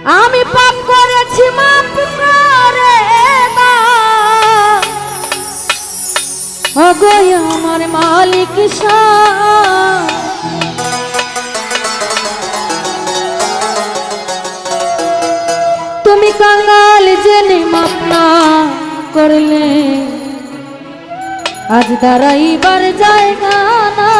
আমি পাপ করেছি মাপ করে দাও ওগো আমার মালিক শাহ। তুমি কাঙ্গাল জেনে মাপ না করলে আজ দাঁড়াইবার জায়গা না।